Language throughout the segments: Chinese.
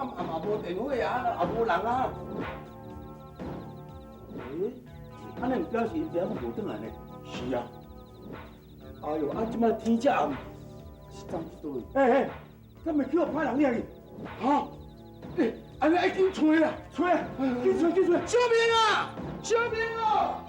嘛无电话啊，也无人啊。安尼表示因爸母无转来呢？是啊。哎呦，即摆天这暗，是怎做？敢袂叫我派人掠去？哈？安尼爱紧找啦，找啊！紧找！小明啊！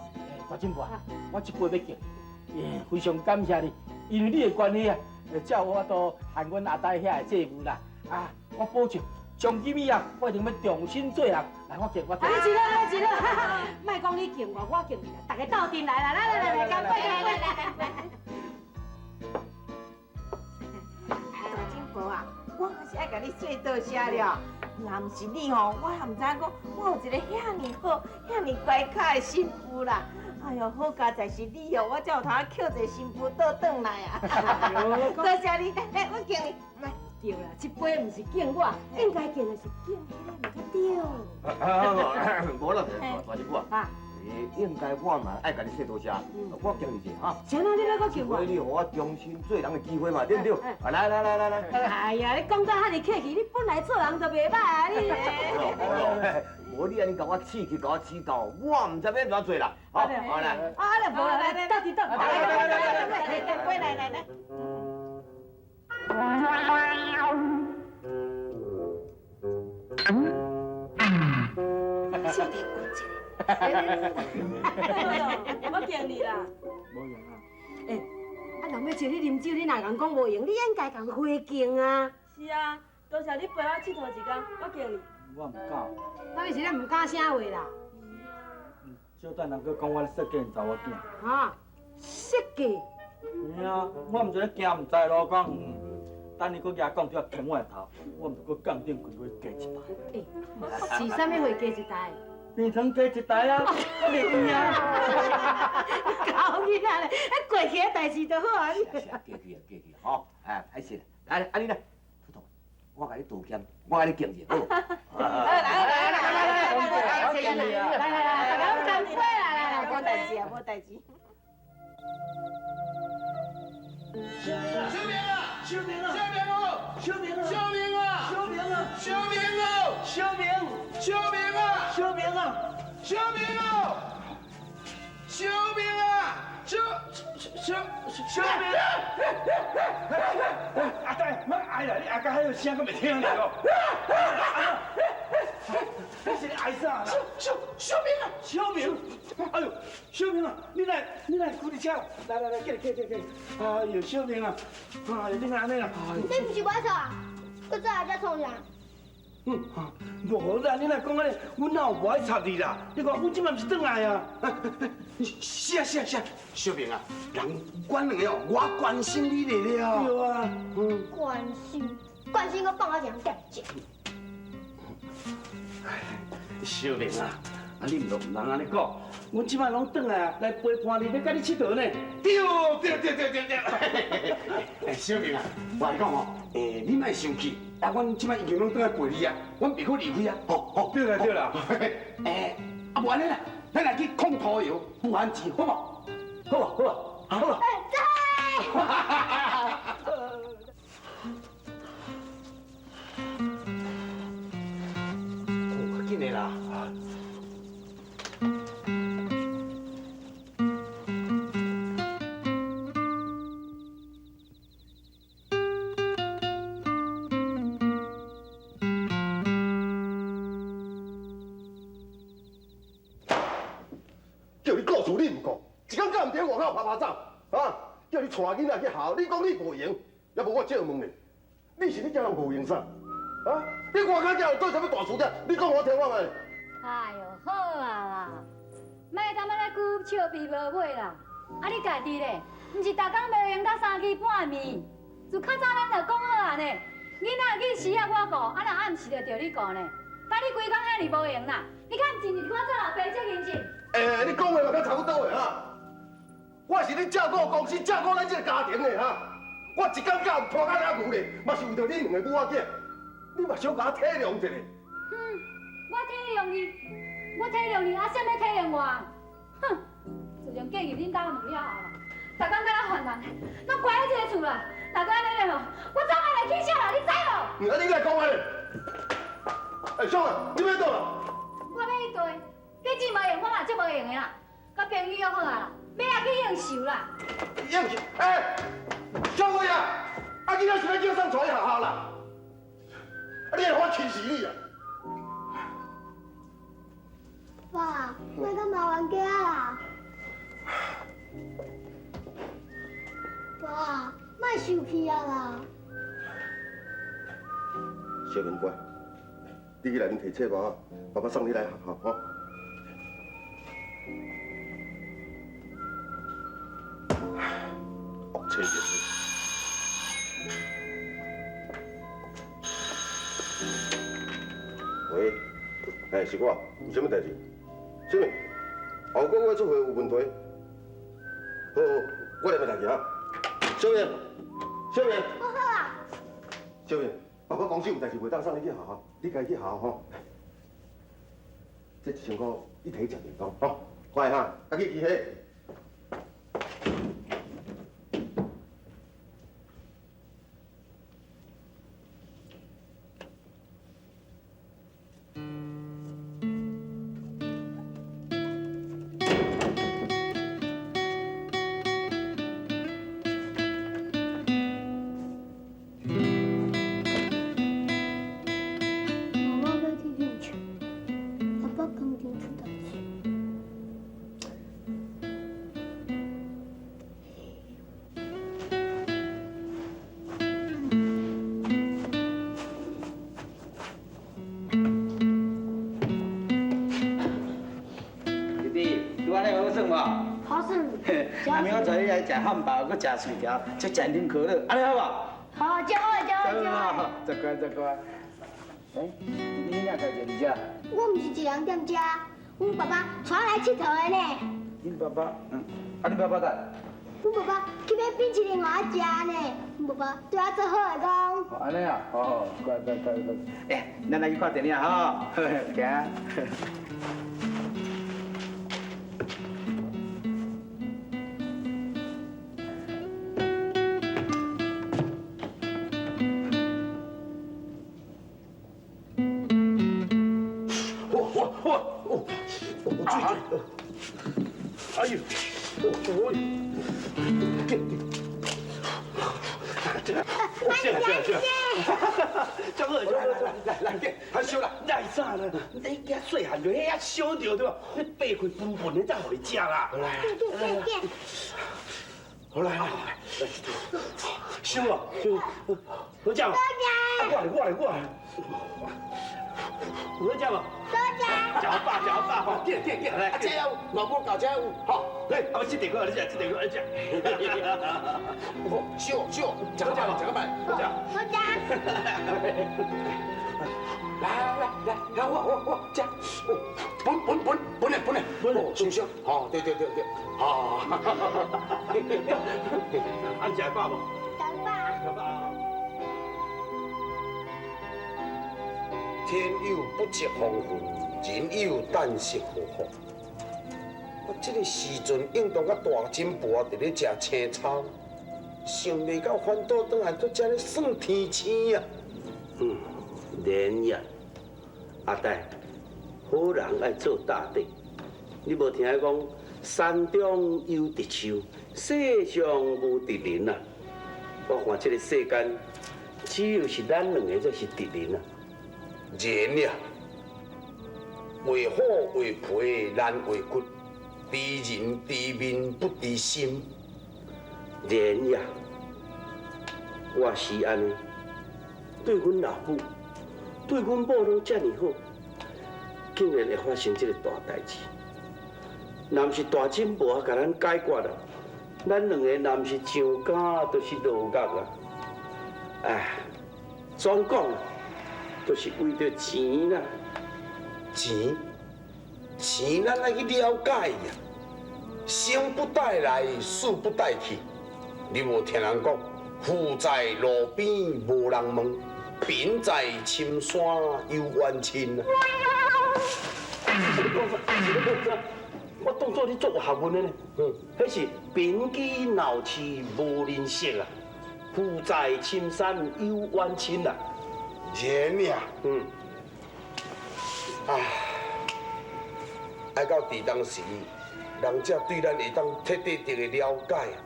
大金婆，我这杯要敬你，非常感谢你，因为你的关系啊，才有法度喊阮阿呆遐的节目啦。啊，我保证，从今以后我一定要重新做人。来，我敬我。你一个，莫讲你敬我敬你啦，大家斗阵来啦，来，干杯！来。大金婆啊，我可是爱甲你说多谢了。若唔是你吼，我也唔知讲我有一个遐尼好、遐尼乖巧的媳妇啦。哎呦，好佳在是你哦，我才有通捡一个媳妇倒转来啊！多谢你，我敬你。对啦，这杯唔是敬我，应该敬的是敬迄个，唔对。无啦，大姐夫啊。应该我嘛爱甲你说多谢，我敬你一下哈。啥啊？你要搁敬我？你予我重新做人的机会嘛，对不对？来。哎呀，你讲到遐尼客气，你本来做人就袂歹啊，你。无你安尼甲我刺激，甲我刺到，我唔知要怎做啦。好，来。无来，到底到。来。小弟关一下。我敬你啦。无用啊。人要请你啉酒，你若讲讲无用，你应该讲回敬啊。是啊，多谢你陪我佚佗一天，我敬你。我唔敢。那你是咧唔敢啥话啦？小等人去讲我咧设计查某囝。哈，设计？是啊，我唔是咧惊唔知咯，讲等你搁举讲就要牵我的头，我唔是搁杠顶开会加一台。是啥物会加一台？变成加一台啊！我袂知啊。搞囡仔咧，过去的代志就好啊。加去，好，歹势啦，来，安尼啦，秃头，我甲你道歉，我甲你敬一下，好。来，大家干杯啦！来，无代志。阿呆，莫哀啦，你阿呆还有声，阁袂听你哦。你是哀啥啦？小明，哎呦，小明啊，你来开你车，来，给你。哎呦，小明啊，哎呦，你安尼啦？你不是我错啊，搁做阿只创啥？无啦，你若讲安尼，阮哪有无爱插你啦？你看，阮即摆毋是转来啊。是啊，小明啊，人阮两个哦，我关心你了。对啊，关心我放我两点钱。小明啊，你唔通安尼讲，阮即摆拢转来啊，来陪伴你，要甲你佚佗呢。对。小明啊，我来讲哦，你莫生气。啊，阮即摆已经拢倒来陪你啊，阮别可离开啊。哦，对啦。啊，无安尼啦，咱来去控土窑，不含钱，好无？好。快紧的啦。叫你告诉你唔讲，一天到晚在外口拍拍走，啊！叫你带囡仔去校，你讲你无用，要不我借问你，你是你叫人无用啥？啊！你外口叫人做啥物大事者？你讲我听我诶。哎呦，好啊啦，莫干那咧久笑皮无尾啦。啊，你家己咧，毋是逐工无用到3更半暝，就较早咱就讲好啊呢。囡仔去时啊我顾，啊若暗时就着你顾呢。但你规工遐尼无用啦，你看前日看做老爸这认真。你讲话嘛较差不多的哈。我是咧照顾公司，照顾咱这个家庭的哈。我一天到晚拖到遐牛咧，嘛是为着你两个母仔囝。你嘛小甲我体谅一下。我体谅你，啊，啥物体谅我？哼，自从嫁入恁家门了后啦，逐工甲咱烦人，拢关喺这个厝啦。若搁安尼咧吼，我早晚来起笑啦，你知无？你来讲安尼。爽啊！你要倒啊？我要去对，你钱无用，我嘛足无用的啦。甲朋友约好啊啦，要来去应酬啦。应酬？哎，小妹啊，啊，你那是要叫上带学校啦？啊，你还我气死你啊！爸，那个麻烦家啦。爸，莫生气啊啦。小明乖，你去内面提册包，爸爸送你来学校，吼。恶车人。喂，哎，是我，有啥物代志？什么？后个月出货有问题？好，我来要代志哈。小明，小明。我好啊。小明，爸爸公司有代志袂当送你去学校，你家己去学校吼。这1,000块你摕去食便当，吼，快哈，家己去迄。好耍。阿明，我带你来食汉堡，搁食薯条，再食啉可乐，安尼好无？好，真好，真好，真好。再乖，再乖。哎，你哪家住伫遮？我唔是一人踮遮，阮爸爸带我来佚佗的呢。恁爸爸，啊，恁爸爸在？阮爸爸去买冰淇淋互我食呢。阮爸爸对我做好的讲。哦，安尼啊，哦，乖。哎，咱来去看电影吼，行。哎呦，小哥，来，还烧啦！来啥啦？你遐细汉就遐烧着对吧？你掰开分分的再互你食啦。对。好来，烧啊！好食吗？我来。好食吗？食饱，点，来，这样老母搞这样，好，来，阿伯这地个，你食。烧，食个饭，好食。来，我吃，本，烧，好，对，好，安食饱无？食饱。天有不测风云，人有旦夕祸福。我这个时阵应当甲大金婆伫咧食青草，想袂到反倒转来搁遮咧算天星啊！莲呀，阿呆，好人爱做大地。你无听讲山中有直树，世上无敌人啊！我看这个世间，只有是咱两个才是敌人啊！人呀，为虎为皮，难为骨，知人知面不知心。人呀，我是安尼，对阮老母，对阮某拢遮尔好，竟然会发生这个大代志。若不是大金婆甲咱解决了，咱两个若不是上家，就是落角啊！哎，总讲啊。就是为着钱啦，钱咱爱去了解呀。生不带来，死不带去。你无听人讲，富在路边无人问，贫在深山有冤亲啊。我当作你做学问的呢。迄是贫居闹市无人识啊，富在深山有冤亲啊。人呀，爱到伫当时，人才对咱会当彻底的了解啊。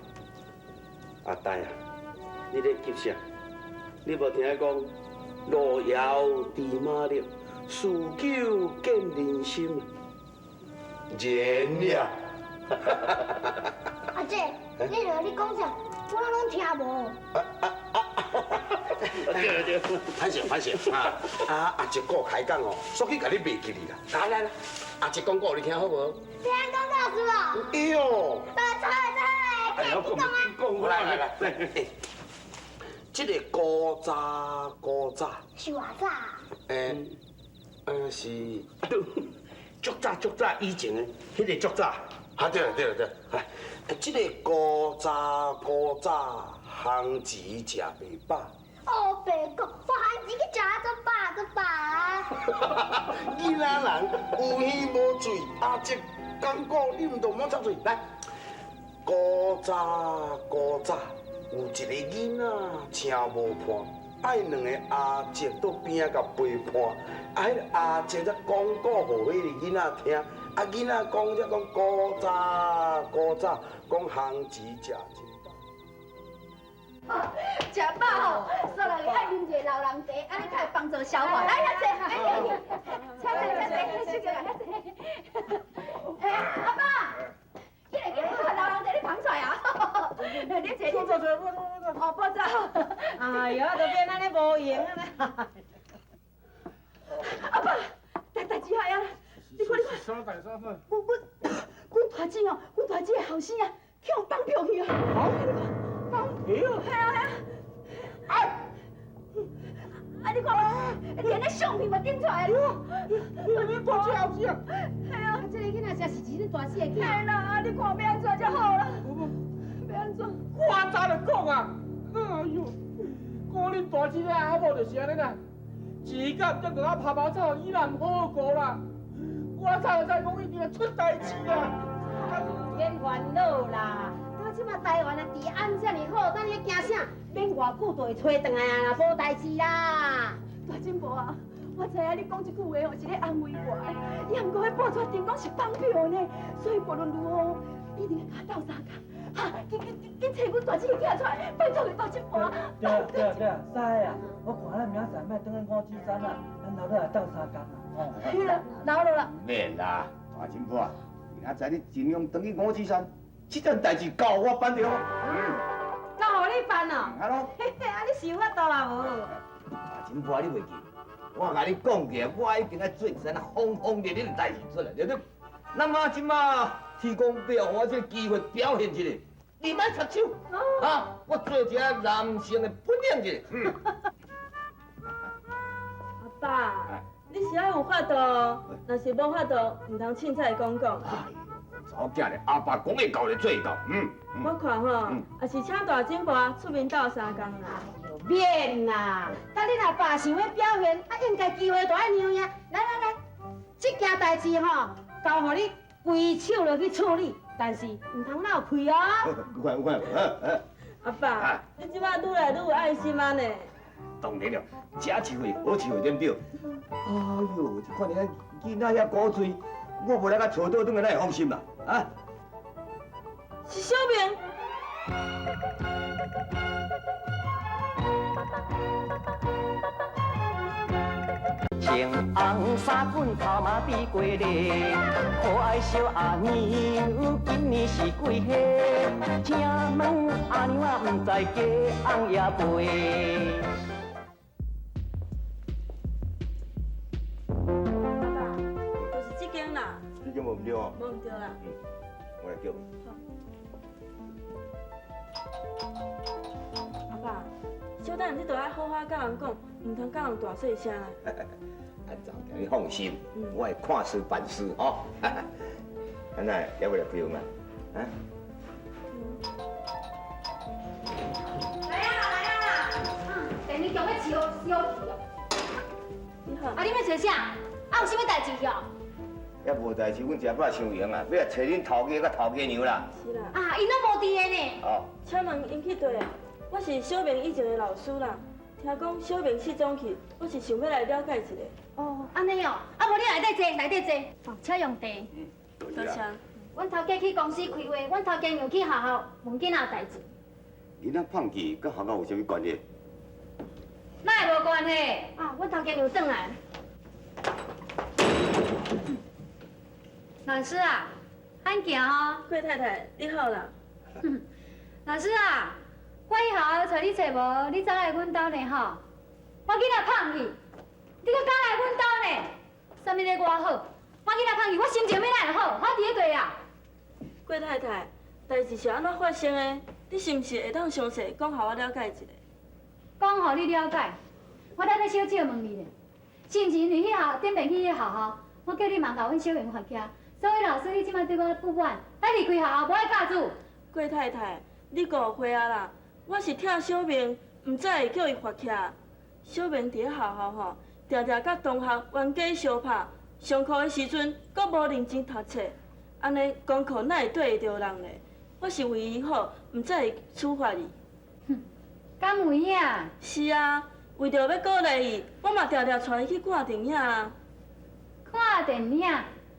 阿呆啊，你咧急啥？你无听讲路遥知马力，事久见人心。然了。阿姐，你落你讲啥？我拢听无。对，反省啊！阿叔哥开讲哦，所以甲你袂记哩啦。来，阿叔讲过你听好无？听讲老师哦。哎呦！哎呀，讲，来，这个古早，是偌早？是足早以前的，迄个足早。啊，对了，哎，这个古早，行钱食袂饱。哦，白讲，我还自己食做饱。囡仔人有鱼无嘴，阿叔讲过你唔同莫插嘴。来，古早，有一个囡仔请无伴，爱两个阿叔到边仔甲陪伴，迄个阿叔则讲故互迄个囡仔听。啊，囡仔讲则讲古早，讲行钱食真饱。食饱吼，所以爱啉一个老人茶，安尼才会帮助消化。来，遐坐，请坐，阿爸，迄个老人茶你捧出来啊？你坐。哦，不走。哎呀，都变安尼无用啊啦！阿爸，代志害啊！你看，啥代啥份？阮大姐哦，阮大姐的后生啊，去互放票去啊！放票？系啊！啊！你看，连那相片嘛顶出来了。你大姐后生？系啊！这个囡仔才是你大姐的系囝。啦，你看要安怎才好啦？要安怎？我早就讲啊！哎呦，顾恁大姐的阿某就是安尼啦，只敢才甲我拍包草，伊若唔好过啦。我早就知讲一定会出代志啦。免烦恼啦，我即马台湾的治安遮尔好，等你惊啥？免偌久就会找回来啊，无代志啦。大金婆啊，我知影你讲这句话哦是咧安慰我的，也毋过迄报纸顶讲是放票呢，所以无论如何一定要甲斗相共。哈，紧找阮大姐囝出来，拜托你大金婆啊！对啊，师啊，我看咱明仔载莫转去5G山啊，咱留落来斗相共啊。去啦，留落啦。免啦，大金婆啊，明仔载你尽量转去5G山，这件代志交我办着。交互你办哦。啊咯。嘿嘿，啊你想法度啊无？大金婆你袂记？我甲你讲过，我已经爱做一件轰轰烈烈的代志出来，对不对？那么即马天公伯予我这个机会表现一下，你莫插手啊！我做一个男性的本领一下。阿爸，你是爱有法度，若是无法度，唔通凊彩讲。查某囝咧，阿爸讲会到就做会到，我看吼，也是请大金婆出面斗相共啦。免啦，等你若爸想要表现，啊，应该机会就爱让呀。来，这件代志吼，交互你规手落去处理，但是唔通闹亏哦。有看，阿爸，你即摆愈来愈有爱心啊呢。当然了，假智慧好智慧对不对？哎呦，这看你囡仔遐古锥，我无来甲找倒转来，哪会放心啦？啊！是小明。穿红衫裙头嘛比过咧，可爱小阿娘今年是几岁？请问阿娘啊，唔知嫁翁也陪？爸，就是这间啦。你叫无唔对哦？无唔对啦。我来叫。阿爸，小等你都要好好甲人讲，唔通甲人大细声啦。安怎叫你放心，我会看事办事吼。安那要不要不用啊？啊？来啊！第二强要烧去哦。你好。啊，你要做啥？啊，有啥物代志去哦？也无代志，阮食饱伤闲啊，要来找恁头家甲头家娘啦。是啦。啊，因拢无伫个呢。哦。请问因去对啊？我是小明以前的老师啦。听讲小明失踪去，我是想要来了解一下。哦，安尼哦，啊，啊无你内底坐，内底坐，哦，请用茶。多谢。阮头家去公司开会，阮头家又去学校问囡仔代志。囡仔胖去，跟学校有啥物关系？哪会无关系？啊，阮头家又转来。老师啊，咱行哦。桂太太，你好啦。老师啊，我以后找你找无，你早来阮兜呢吼。我囡仔胖去，你搁敢来阮兜呢？啥物咧我好？我囡仔胖去，我心情要哪会好？我伫咧对啊。桂太太，代志是安怎发生的？你是毋是会当详细讲，互我了解一下？讲互你了解，我等下小姐问你咧，是毋是因为迄校顶面去迄学校，我叫你忙甲阮小明发徛，所以老师你即摆对我不满，咱离开学校，无爱教主。桂太太，你误会啊啦！我是疼小明，毋才会叫伊发徛。小明伫咧学校吼，常常甲同学冤家相拍，上课的时阵阁无认真读册，安尼功课哪会对得着人呢？我是为伊好，毋才会处罚伊。敢有影？是啊，为着要鼓励伊，我嘛常常带伊去看电影啊。看电影？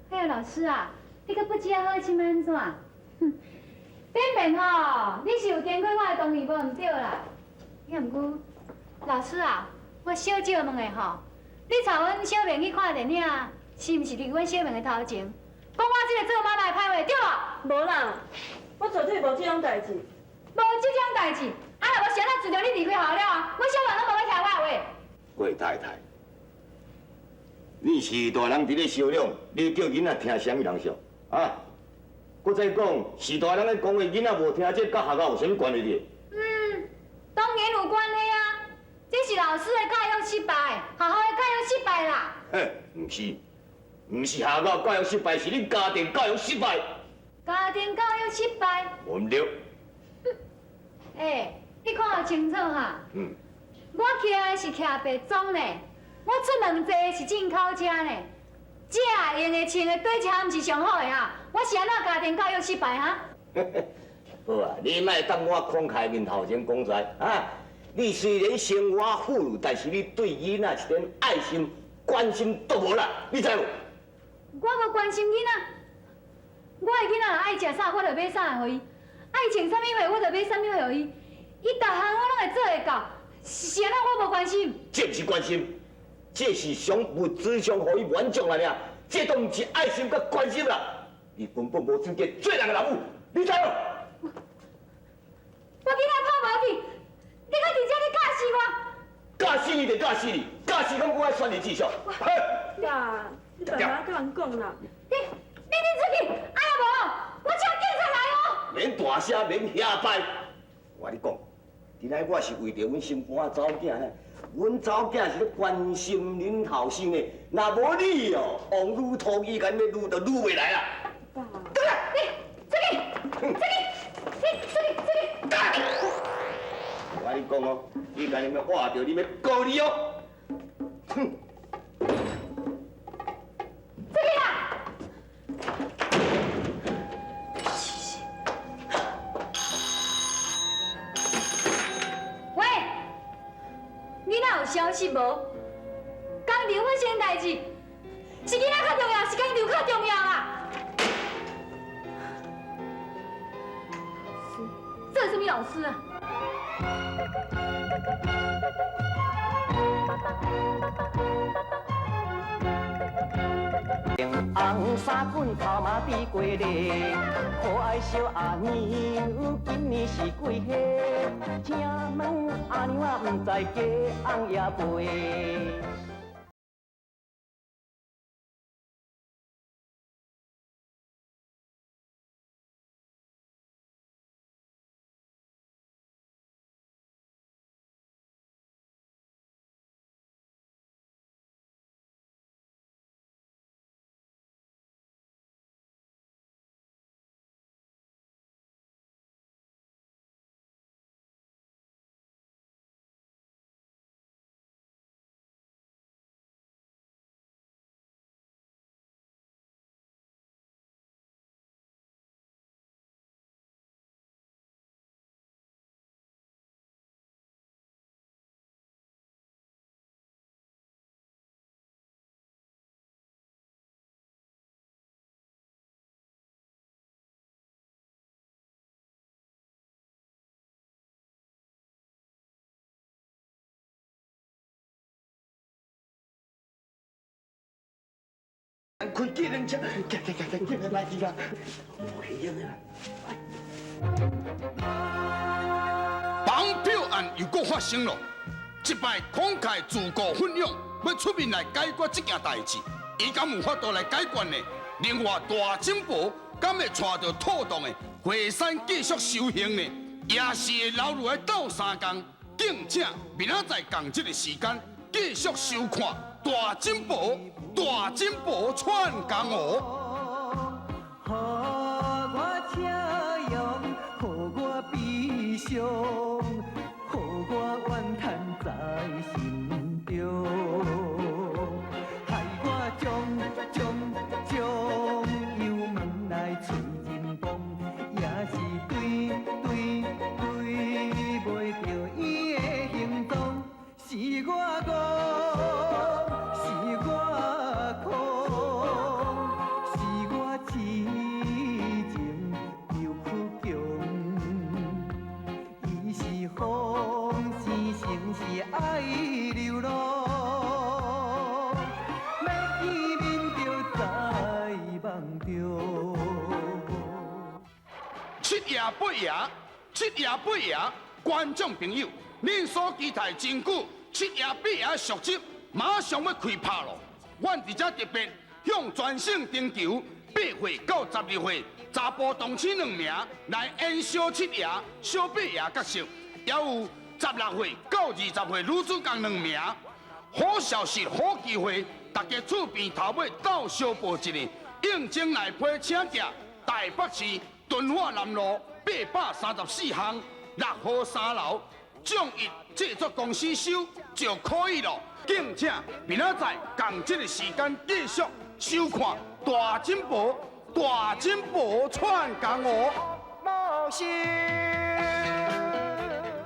哎呦，老师啊，你阁不知影好心安怎？哼，顶面吼，你是有颠过我的同意无？毋对啦。也毋过，老师啊，我小姐问的吼，你带阮小明去看电影，是毋是伫阮小明的头前，讲我这个做妈妈的歹话，对无？无啦，我绝对无这种代志。无这种代志，啊若无是安怎自从你离开学校了啊，阮小明拢无要听我的话。桂太太，你是大人伫咧商量，你叫囡仔听啥物人说啊？搁再讲，是大人咧讲话，囡仔无听，这甲学校有啥物关系哩？当然有关系啊，这是老师的教育失败，学校的教育失败啦。嘿，毋是，毋是学校教育失败，是你家庭教育失败。家庭教育失败？毋对。你看得清楚哈。我徛的是徛白种呢，我出门坐是进口车呢，食用的穿的对车毋是上好的啊，我是安怎家庭教育失败哈？好啊，你莫当我慷慨面头前讲出来啊！你虽然生活富裕，但是你对囡仔一点爱心、关心都无啦，你知无？我无关心囡仔，我的囡仔若爱食啥，我就买啥互伊；爱穿啥物货，我就买啥物货互伊。伊逐项我拢会做会到，是安怎我无关心？这不是关心，这是上物质上互伊满足啦尔，这都毋是爱心甲关心啦。你根本无资格做人的老母，你知无？我囡仔跑无去，你搁伫遮咧教死我？教死你就教死你，教死讲我爱选你继续。爸，你爸妈甲人讲啦。你出去！哎呀无，我请警察来哦。免大声，免遐摆。我跟你讲，今仔我是为着阮心肝仔某囝呢，阮某囝是咧关心恁后生的，若无你哦，往愈拖伊干要愈就愈袂来啦。爸，对啦，你出去，出去，你出去。我跟你讲哦，你家己要活着，你要告你哦。哼！出去啦！喂，囡仔有消息无？工厂发生代志，是囡仔较重要，是工厂较重要啦。这是什么老师啊？红衫滚头嘛比过日，可爱小阿娘今年是几岁？请问阿娘啊，不知嫁翁也陪。开机能车，来去啦！会用的啦。绑票案又搁发生了，一摆慷慨自告奋勇要出面来解决这件代志，伊敢有法度来解决呢？另外，大金宝敢会带着妥当的回山继续修行呢？也是会留落来斗三工，并且明仔载共这个时间继续收看大金宝串江湖。予我请用，予我悲伤，予我怨叹在心中，害我将油问来找人帮，也是对袂着伊的行动，是我戆，是我空，是我痴情又苦强，伊是风是城是爱流浪，要见面就在梦中。七夜八夜，观众朋友，恁所期待真久七夜八夜的续集马上要开拍咯！阮伫遮特别向全省征求8岁到12岁查甫同志2名来演小七夜、小八夜角色，也有16岁到20岁女主角2名。好消息，好机会，大家厝边头尾斗相报一个，应征来批请假，台北市敦化南路834巷6号3楼，众艺制作公司收就可以了。敬请明仔载共这个时间继续收看大金宝串江湖。